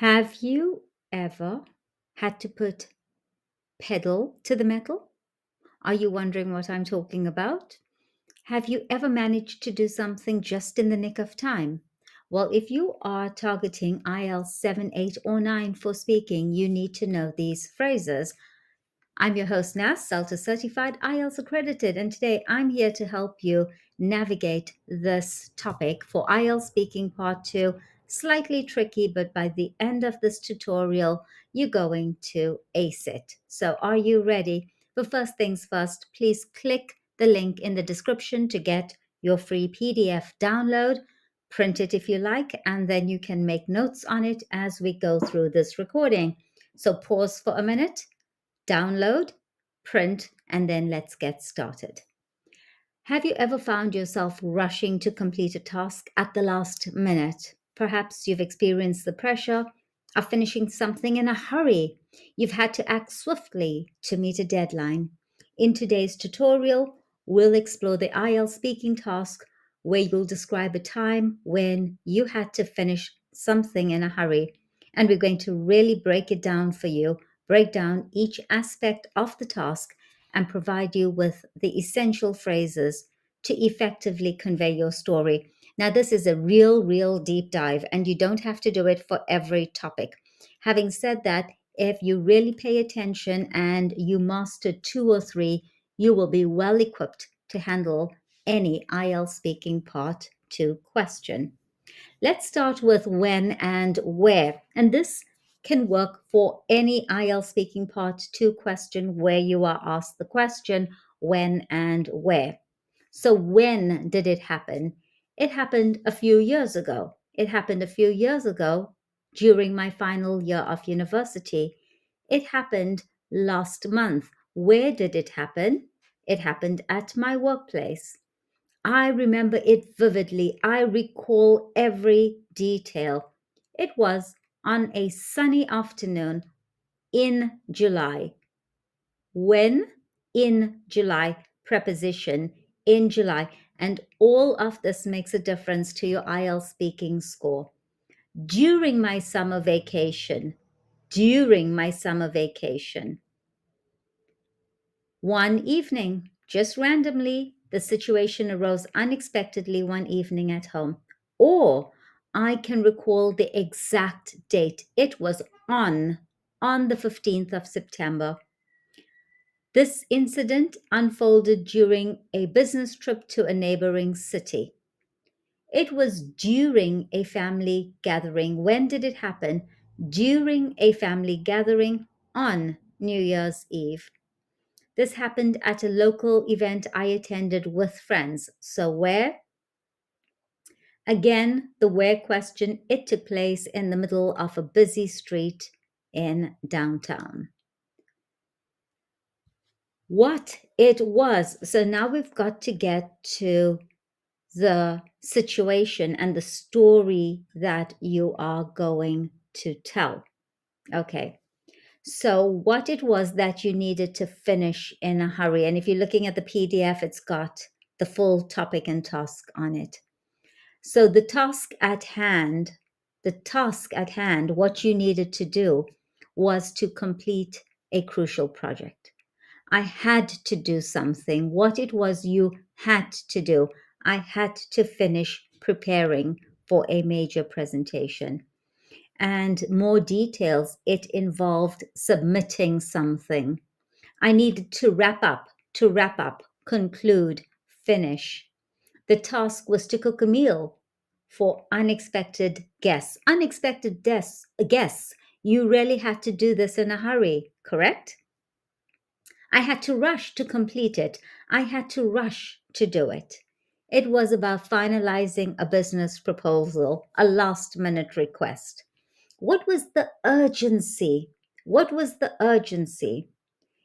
Have you ever had to put pedal to the metal? Are you wondering what I'm talking about? Have you ever managed to do something just in the nick of time? Well, if you are targeting IELTS 7, 8, or 9 for speaking, you need to know these phrases. I'm your host, Nas, CELTA certified, IELTS accredited, and today I'm here to help you navigate this topic for IELTS Speaking Part 2. Slightly tricky, but by the end of this tutorial, you're going to ace it. So are you ready? But first things first, please click the link in the description to get your free PDF download. Print it if you like, and then you can make notes on it as we go through this recording. So pause for a minute, download, print, and then let's get started. Have you ever found yourself rushing to complete a task at the last minute? Perhaps you've experienced the pressure of finishing something in a hurry. You've had to act swiftly to meet a deadline. In today's tutorial, we'll explore the IELTS speaking task where you'll describe a time when you had to finish something in a hurry. And we're going to really break it down for you, break down each aspect of the task, and provide you with the essential phrases to effectively convey your story. Now, this is a real deep dive, and you don't have to do it for every topic. Having said that, if you really pay attention and you master 2 or 3, you will be well equipped to handle any IELTS speaking part 2 question. Let's start with when and where. And this can work for any IELTS speaking part 2 question where you are asked the question when and where. So when did it happen? It happened a few years ago. It happened a few years ago during my final year of university. It happened last month. Where did it happen? It happened at my workplace. I remember it vividly. I recall every detail. It was on a sunny afternoon in July. When? In July. Preposition in July. And all of this makes a difference to your IELTS speaking score. During my summer vacation. During my summer vacation. One evening, just randomly, the situation arose unexpectedly one evening at home. Or I can recall the exact date. It was on the 15th of September. This incident unfolded during a business trip to a neighboring city. It was during a family gathering. When did it happen? During a family gathering on New Year's Eve. This happened at a local event I attended with friends. So where? Again, the where question, it took place in the middle of a busy street in downtown. What it was. So now we've got to get to the situation and the story that you are going to tell. Okay. So, what it was that you needed to finish in a hurry. And if you're looking at the PDF, it's got the full topic and task on it. So, what you needed to do was to complete a crucial project. I had to do something. What it was you had to do. I had to finish preparing for a major presentation. And more details, it involved submitting something. I needed to wrap up, conclude, finish. The task was to cook a meal for unexpected guests. Unexpected guests. You really had to do this in a hurry, correct? I had to rush to complete it. I had to rush to do it. It was about finalizing a business proposal, a last minute request. What was the urgency? What was the urgency?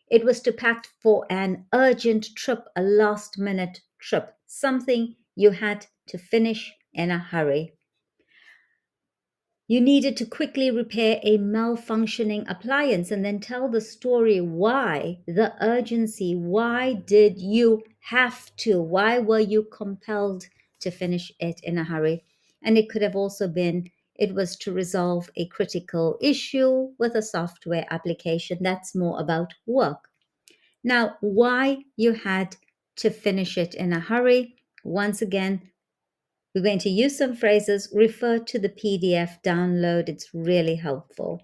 It was to pack for an urgent trip, a last minute trip, something you had to finish in a hurry. You needed to quickly repair a malfunctioning appliance and then tell the story why, the urgency. Why did you have to? Why were you compelled to finish it in a hurry? And it could have also been It was to resolve a critical issue with a software application. That's more about work. Now, why you had to finish it in a hurry? Once again, we're going to use some phrases. Refer to the PDF download. It's really helpful.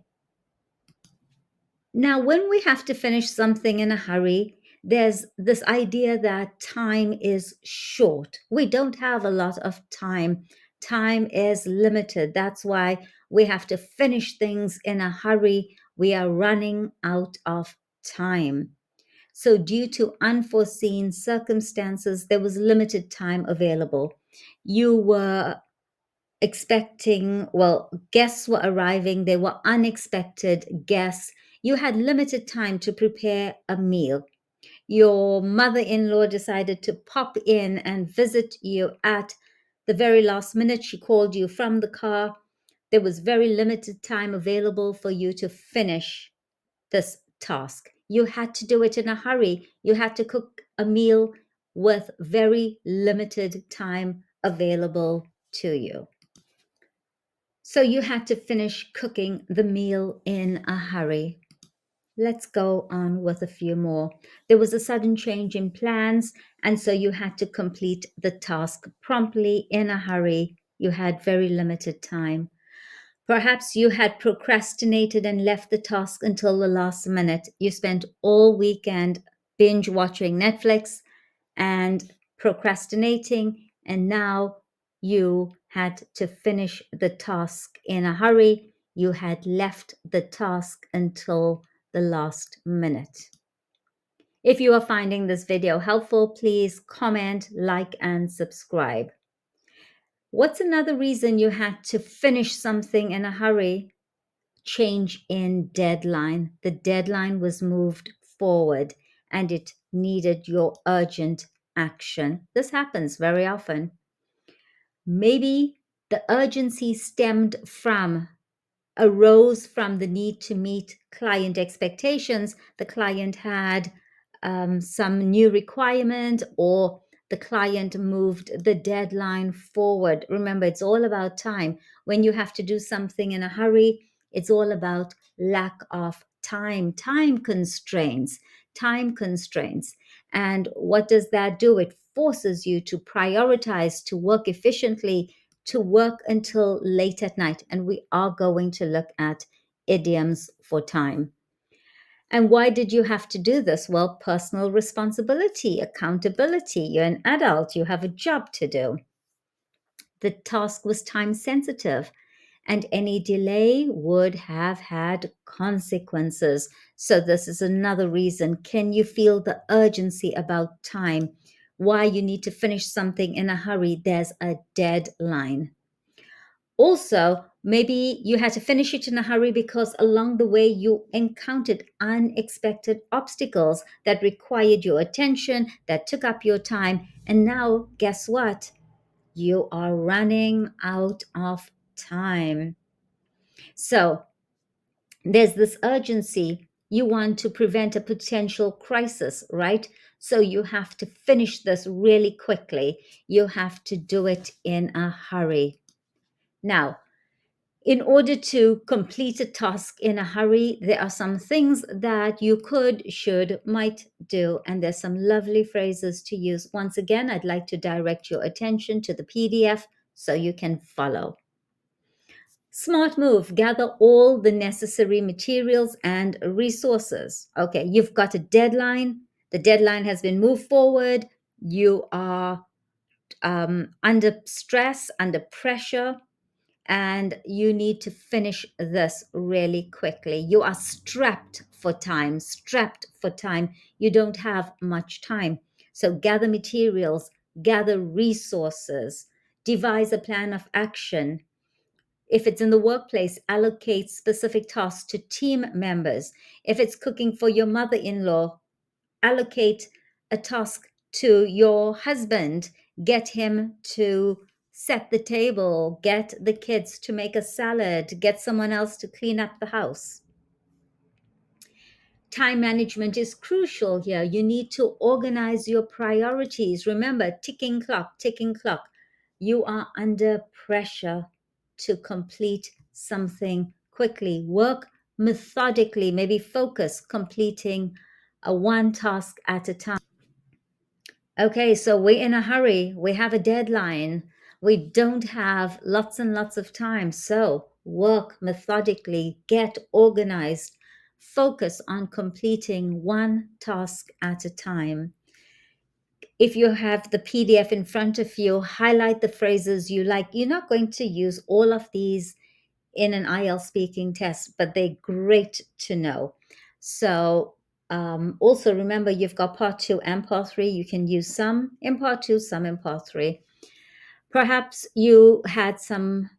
Now, when we have to finish something in a hurry, there's this idea that time is short. We don't have a lot of time. Time is limited. That's why we have to finish things in a hurry. We are running out of time. So, due to unforeseen circumstances, there was limited time available. You were expecting, well, guests were arriving, they were unexpected guests. You had limited time to prepare a meal. Your mother in law decided to pop in and visit you at the very last minute. She called you from the car. There was very limited time available for you to finish this task. You had to do it in a hurry. You had to cook a meal with very limited time available to you. So you had to finish cooking the meal in a hurry. Let's go on with a few more. There was a sudden change in plans, and so you had to complete the task promptly in a hurry. You had very limited time. Perhaps you had procrastinated and left the task until the last minute. You spent all weekend binge watching Netflix and procrastinating, and now you had to finish the task in a hurry. You had left the task until the last minute. If you are finding this video helpful, please comment, like, and subscribe. What's another reason you had to finish something in a hurry? Change in deadline. The deadline was moved forward and it needed your urgent action. This happens very often. Maybe the urgency arose from the need to meet client expectations. The client had some new requirement, or the client moved the deadline forward. Remember, it's all about time. When you have to do something in a hurry, it's all about lack of time constraints, time constraints. And what does that do? It forces you to prioritize, to work efficiently, to work until late at night. And we are going to look at idioms for time. And why did you have to do this? Well, personal responsibility, accountability. You're an adult, you have a job to do. The task was time sensitive, and any delay would have had consequences. So, this is another reason. Can you feel the urgency about time? Why you need to finish something in a hurry? There's a deadline. Also, maybe you had to finish it in a hurry because along the way you encountered unexpected obstacles that required your attention, that took up your time. And now, guess what? You are running out of time. So, there's this urgency. You want to prevent a potential crisis, right? So, you have to finish this really quickly. You have to do it in a hurry. Now, in order to complete a task in a hurry, there are some things that you could, should, might do, and there's some lovely phrases to use. Once again, I'd like to direct your attention to the PDF so you can follow. Smart move, gather all the necessary materials and resources. Okay, you've got a deadline. The deadline has been moved forward. You are under stress, under pressure, and you need to finish this really quickly. You are strapped for time, strapped for time. You don't have much time. So gather materials, gather resources, devise a plan of action. If it's in the workplace, allocate specific tasks to team members. If it's cooking for your mother in law, allocate a task to your husband. Get him to set the table, get the kids to make a salad, get someone else to clean up the house. Time management is crucial here. You need to organize your priorities. Remember, ticking clock, ticking clock. You are under pressure. to complete something quickly. Work methodically, maybe focus, completing a one task at a time. Okay, so we're in a hurry. We have a deadline. We don't have lots and lots of time. So work methodically, get organized, focus on completing one task at a time. If you have the PDF in front of you, highlight the phrases you like. You're not going to use all of these in an IELTS speaking test, but they're great to know. So also remember, you've got part 2 and part 3. You can use some in part 2, some in part 3. Perhaps you had some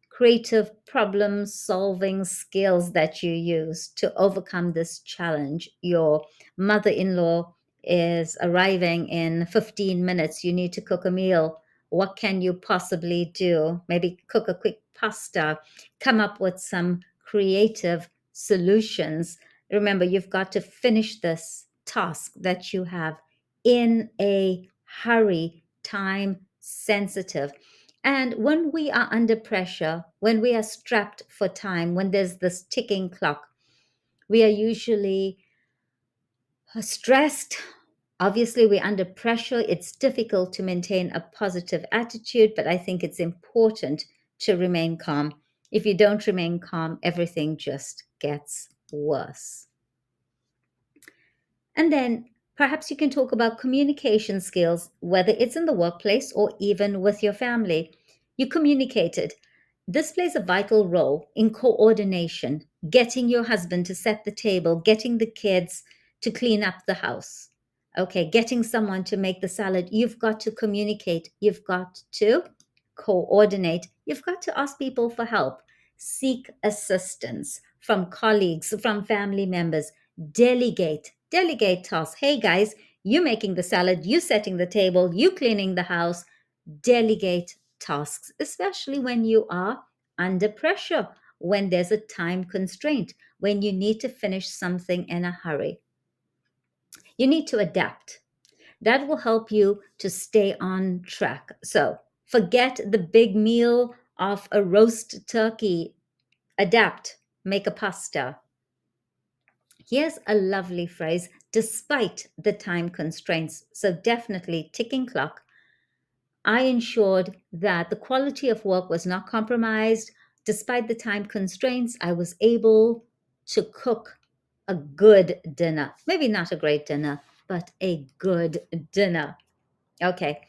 creative problem solving skills that you used to overcome this challenge. Your mother-in-law is arriving in 15 minutes. You need to cook a meal. What can you possibly do? Maybe cook a quick pasta, come up with some creative solutions. Remember, you've got to finish this task that you have in a hurry, time sensitive. And when we are under pressure, when we are strapped for time, when there's this ticking clock, we are usually stressed. Obviously, we're under pressure. It's difficult to maintain a positive attitude, but I think it's important to remain calm. If you don't remain calm, everything just gets worse. And then perhaps you can talk about communication skills, whether it's in the workplace or even with your family. You communicated. This plays a vital role in coordination, getting your husband to set the table, getting the kids to clean up the house. Okay, getting someone to make the salad. You've got to communicate. You've got to coordinate. You've got to ask people for help. Seek assistance from colleagues, from family members. Delegate tasks. Hey guys, you making the salad, you setting the table, you cleaning the house. Delegate tasks, especially when you are under pressure, when there's a time constraint, when you need to finish something in a hurry. You need to adapt. That will help you to stay on track. So forget the big meal of a roast turkey. Adapt, make a pasta. Here's a lovely phrase, despite the time constraints. So definitely ticking clock. I ensured that the quality of work was not compromised. Despite the time constraints, I was able to cook a good dinner. Maybe not a great dinner, but a good dinner. Okay.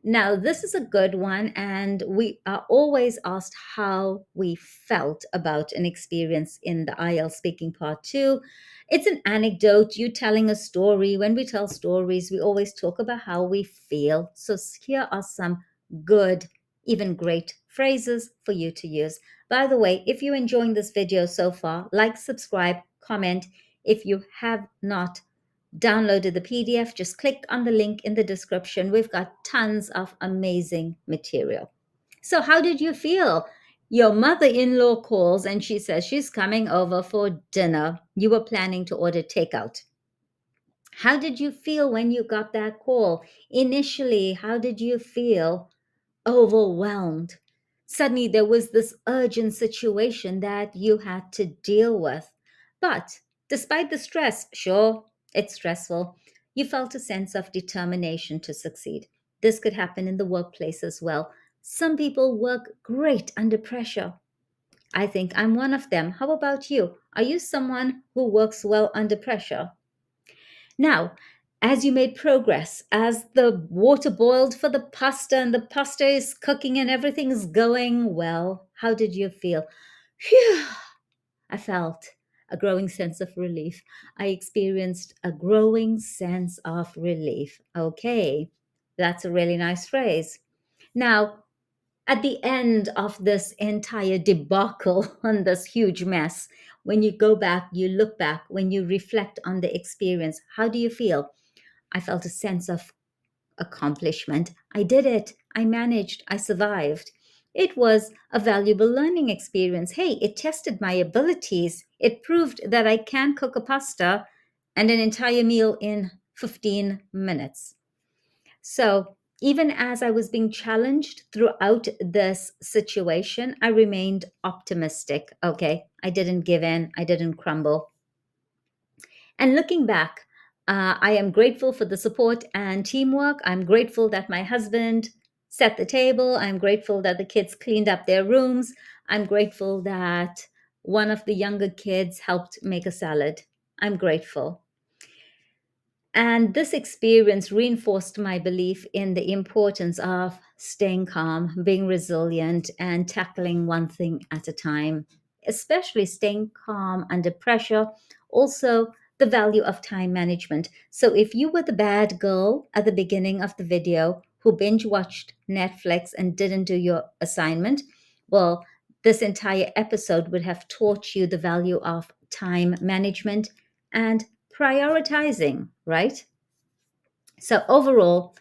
Now, this is a good one, and we are always asked how we felt about an experience in the IELTS speaking part 2. It's an anecdote, you telling a story. When we tell stories, we always talk about how we feel. So here are some good, even great phrases for you to use. By the way, if you're enjoying this video so far, like, subscribe, comment. If you have not downloaded the PDF, just click on the link in the description. We've got tons of amazing material. So how did you feel? Your mother-in-law calls and she says she's coming over for dinner. You were planning to order takeout. How did you feel when you got that call? Initially, how did you feel? Overwhelmed. Suddenly there was this urgent situation that you had to deal with. But despite the stress, sure, it's stressful, you felt a sense of determination to succeed. This could happen in the workplace as well. Some people work great under pressure. I think I'm one of them. How about you? Are you someone who works well under pressure? Now, as you made progress, as the water boiled for the pasta and the pasta is cooking and everything is going well, how did you feel? Phew, I felt a growing sense of relief. I experienced a growing sense of relief. Okay, that's a really nice phrase. Now, at the end of this entire debacle on this huge mess, when you go back, you look back, when you reflect on the experience, how do you feel? I felt a sense of accomplishment. I did it. I managed. I survived. It was a valuable learning experience. Hey, it tested my abilities. It proved that I can cook a pasta and an entire meal in 15 minutes. So Even as I was being challenged throughout this situation, I remained optimistic. Okay, I didn't give in, I didn't crumble. And looking back, I am grateful for the support and teamwork. I'm grateful that my husband set the table. I'm grateful that the kids cleaned up their rooms. I'm grateful that one of the younger kids helped make a salad. I'm grateful. And this experience reinforced my belief in the importance of staying calm, being resilient, and tackling one thing at a time, especially staying calm under pressure. Also, the value of time management. So, if you were the bad girl at the beginning of the video who binge watched Netflix and didn't do your assignment, well, this entire episode would have taught you the value of time management and prioritizing, right? So, overall,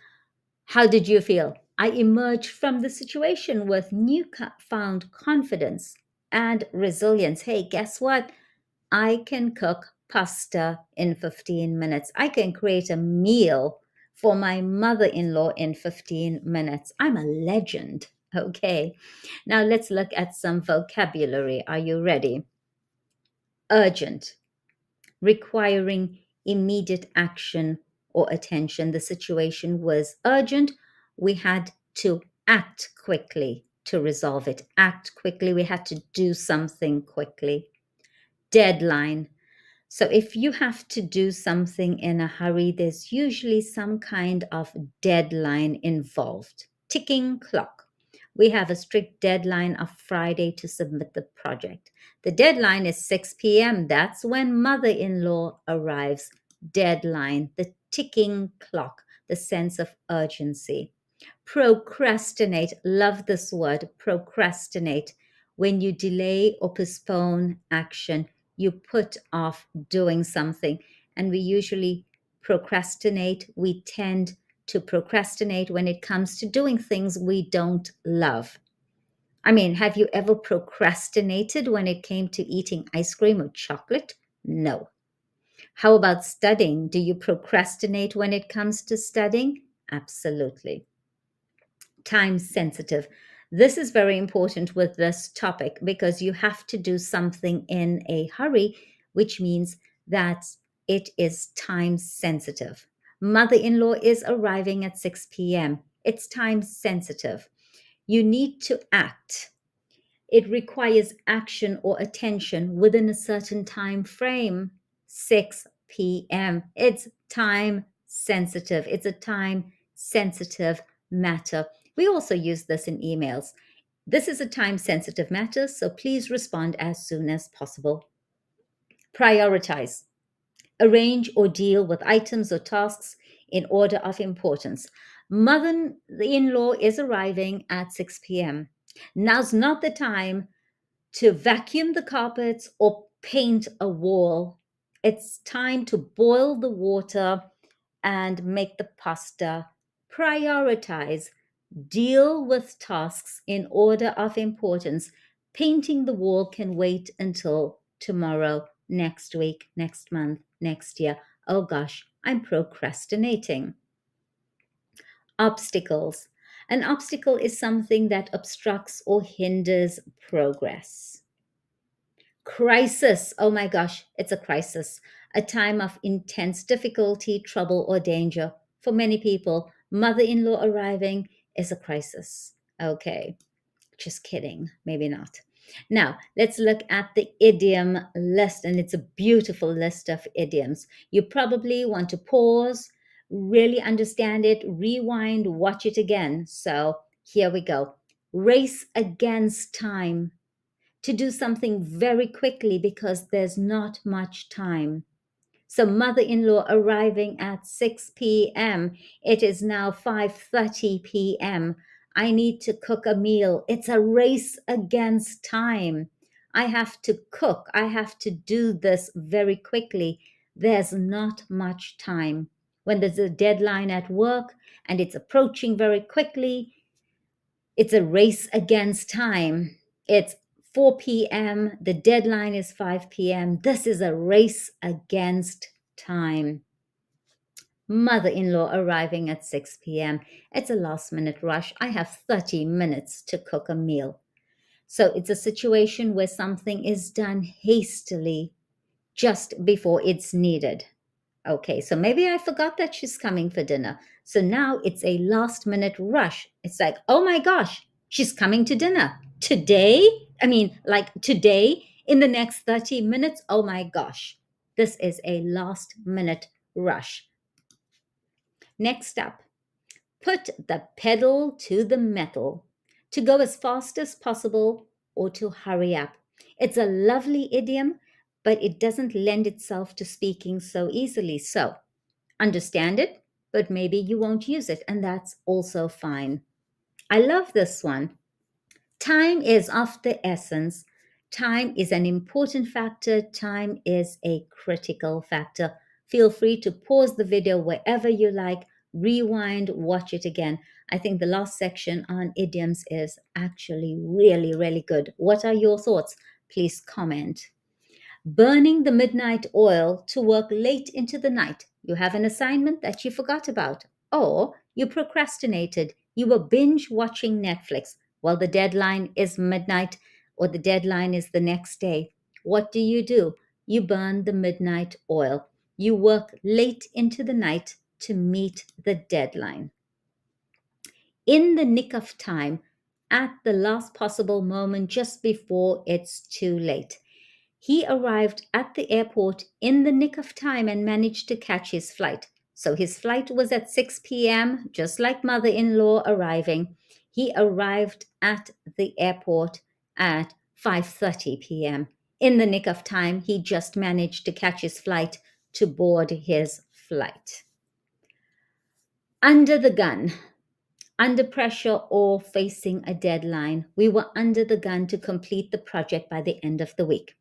how did you feel? I emerged from the situation with newfound confidence and resilience. Hey, guess what? I can cook pasta in 15 minutes. I can create a meal for my mother in law in 15 minutes. I'm a legend. Okay. Now let's look at some vocabulary. Are you ready? Urgent, requiring immediate action or attention. The situation was urgent. We had to act quickly to resolve it. Act quickly. We had to do something quickly. Deadline. So if you have to do something in a hurry, there's usually some kind of deadline involved. Ticking clock. We have a strict deadline of Friday to submit the project. The deadline is 6 p.m. That's when mother in law arrives. Deadline, the ticking clock, the sense of urgency. Procrastinate, love this word, procrastinate. When you delay or postpone action, you put off doing something. And we usually procrastinate. We tend to procrastinate when it comes to doing things we don't love. I mean, have you ever procrastinated when it came to eating ice cream or chocolate? No. How about studying? Do you procrastinate when it comes to studying? Absolutely. Time sensitive. This is very important with this topic because you have to do something in a hurry, which means that it is time sensitive. Mother in law is arriving at 6 p.m. It's time sensitive. You need to act. It requires action or attention within a certain time frame. 6 p.m. It's time sensitive. It's a time sensitive matter. We also use this in emails. This is a time sensitive matter, so please respond as soon as possible. Prioritize. Arrange or deal with items or tasks in order of importance. Mother in law is arriving at 6 p.m. Now's not the time to vacuum the carpets or paint a wall. It's time to boil the water and make the pasta. Prioritize. Deal with tasks in order of importance. Painting the wall can wait until tomorrow, next week, next month, next year. Oh gosh, I'm procrastinating. Obstacles. An obstacle is something that obstructs or hinders progress. Crisis. Oh my gosh, it's a crisis. A time of intense difficulty, trouble, or danger. For many people, mother in law arriving is a crisis. Okay, just kidding. Maybe not. Now, let's look at the idiom list, and it's a beautiful list of idioms. You probably want to pause, really understand it, rewind, watch it again. So here we go. Race against time, to do something very quickly because there's not much time. So mother-in-law arriving at 6 p.m. It is now 5:30 p.m. I need to cook a meal. It's a race against time. I have to cook. I have to do this very quickly. There's not much time. When there's a deadline at work and it's approaching very quickly, it's a race against time. It's 4 p.m. The deadline is 5 p.m. This is a race against time. Mother-in-law arriving at 6 p.m. It's a last-minute rush. I have 30 minutes to cook a meal. So it's a situation where something is done hastily just before it's needed. Okay, so maybe I forgot that she's coming for dinner. So now it's a last-minute rush. It's like, oh my gosh, she's coming to dinner. Today? Like today, in the next 30 minutes? Oh my gosh. This is a last-minute rush. Next up, put the pedal to the metal, to go as fast as possible or to hurry up. It's a lovely idiom, but it doesn't lend itself to speaking so easily. So understand it, but maybe you won't use it, and that's also fine. I love this one. Time is of the essence. Time is an important factor. Time is a critical factor. Feel free to pause the video wherever you like, rewind, watch it again. I think the last section on idioms is actually really, really good. What are your thoughts? Please comment. Burning the midnight oil to work late into the night. You have an assignment that you forgot about, or you procrastinated. You were binge watching Netflix. Well, the deadline is midnight, or the deadline is the next day. What do? You burn the midnight oil. You work late into the night to meet the deadline. In the nick of time, at the last possible moment, just before it's too late. He arrived at the airport in the nick of time and managed to catch his flight. So his flight was at 6 p.m., just like mother-in-law arriving. He arrived at the airport at 5:30 p.m. In the nick of time, he just managed to catch his flight to board his flight. Under the gun. Under pressure or facing a deadline, we were under the gun to complete the project by the end of the week.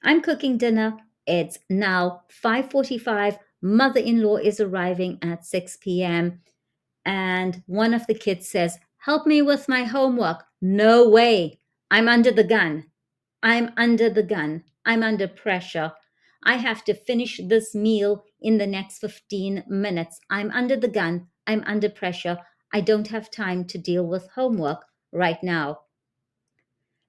I'm cooking dinner. It's now 5:45. Mother-in-law is arriving at 6 p.m. And one of the kids says, "Help me with my homework." No way. I'm under the gun. I'm under the gun. I'm under pressure. I have to finish this meal in the next 15 minutes. I'm under the gun. I'm under pressure. I don't have time to deal with homework right now.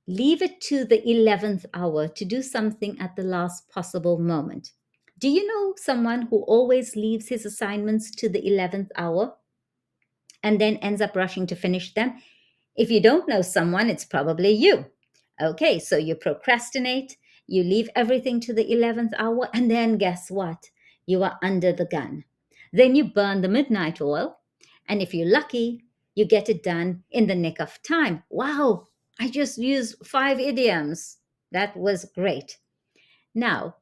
Leave it to the 11th hour to do something at the last possible moment. Do you know someone who always leaves his assignments to the 11th hour and then ends up rushing to finish them? If you don't know someone, it's probably you. Okay, so you procrastinate, you leave everything to the 11th hour, and then guess what? You are under the gun. Then you burn the midnight oil, and if you're lucky, you get it done in the nick of time. Wow, I just used 5 idioms. That was great. Now,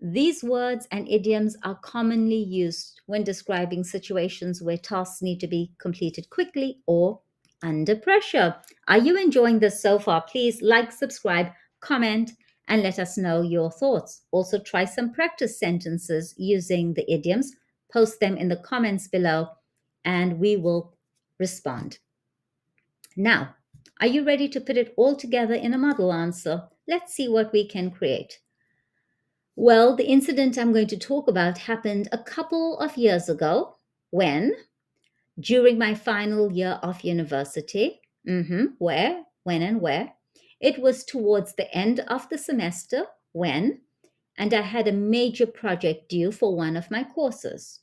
these words and idioms are commonly used when describing situations where tasks need to be completed quickly or under pressure. Are you enjoying this so far? Please like, subscribe, comment, and let us know your thoughts. Also, try some practice sentences using the idioms. Post them in the comments below, and we will respond. Now, are you ready to put it all together in a model answer? Let's see what we can create. Well, the incident I'm going to talk about happened a couple of years ago when, during my final year of university, where, when, and where, it was towards the end of the semester when, and I had a major project due for one of my courses.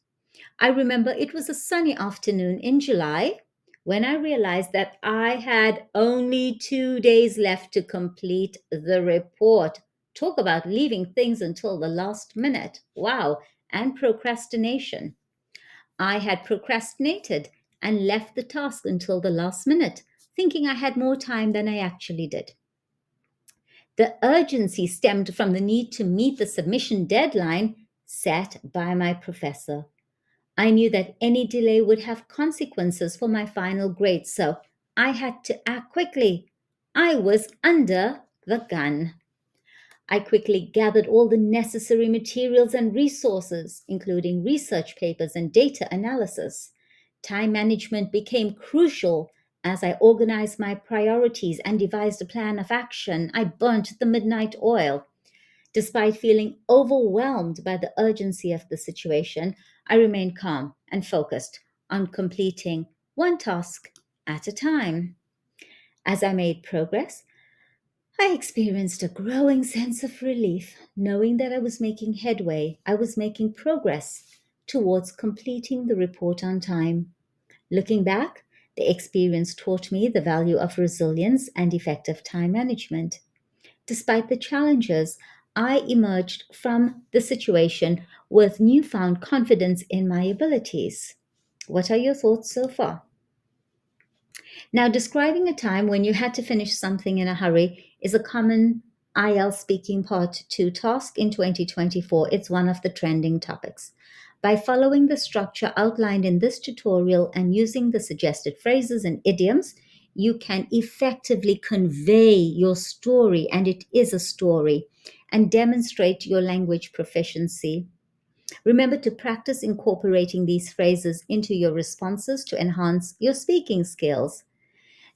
I remember it was a sunny afternoon in July when I realized that I had only 2 days left to complete the report. Talk about leaving things until the last minute. Wow. And procrastination. I had procrastinated and left the task until the last minute, thinking I had more time than I actually did. The urgency stemmed from the need to meet the submission deadline set by my professor. I knew that any delay would have consequences for my final grade, so I had to act quickly. I was under the gun. I quickly gathered all the necessary materials and resources, including research papers and data analysis. Time management became crucial as I organized my priorities and devised a plan of action. I burnt the midnight oil. Despite feeling overwhelmed by the urgency of the situation, I remained calm and focused on completing one task at a time. As I made progress, I experienced a growing sense of relief, knowing that I was making headway, I was making progress towards completing the report on time. Looking back, the experience taught me the value of resilience and effective time management. Despite the challenges, I emerged from the situation with newfound confidence in my abilities. What are your thoughts so far? Now, describing a time when you had to finish something in a hurry is a common IELTS Speaking Part 2 task in 2024. It's one of the trending topics. By following the structure outlined in this tutorial and using the suggested phrases and idioms, you can effectively convey your story, and it is a story, and demonstrate your language proficiency. Remember to practice incorporating these phrases into your responses to enhance your speaking skills.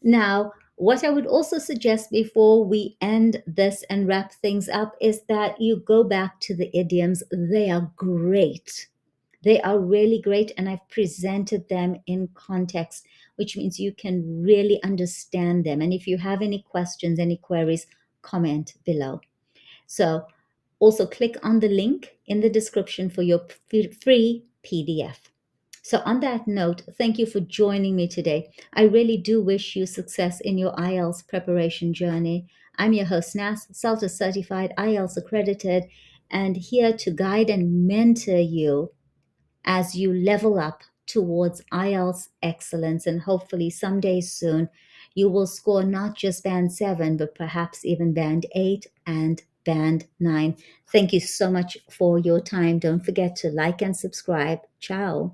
Now, what I would also suggest before we end this and wrap things up is that you go back to the idioms. They are great. They are really great, and I've presented them in context, which means you can really understand them. And if you have any questions, any queries, comment below. So, also click on the link in the description for your free PDF. So, on that note, thank you for joining me today. I really do wish you success in your IELTS preparation journey. I'm your host, Nas, CELTA certified, IELTS accredited, and here to guide and mentor you as you level up towards IELTS excellence. And hopefully, someday soon, you will score not just band 7, but perhaps even band 8 and band 9. Thank you so much for your time. Don't forget to like and subscribe. Ciao.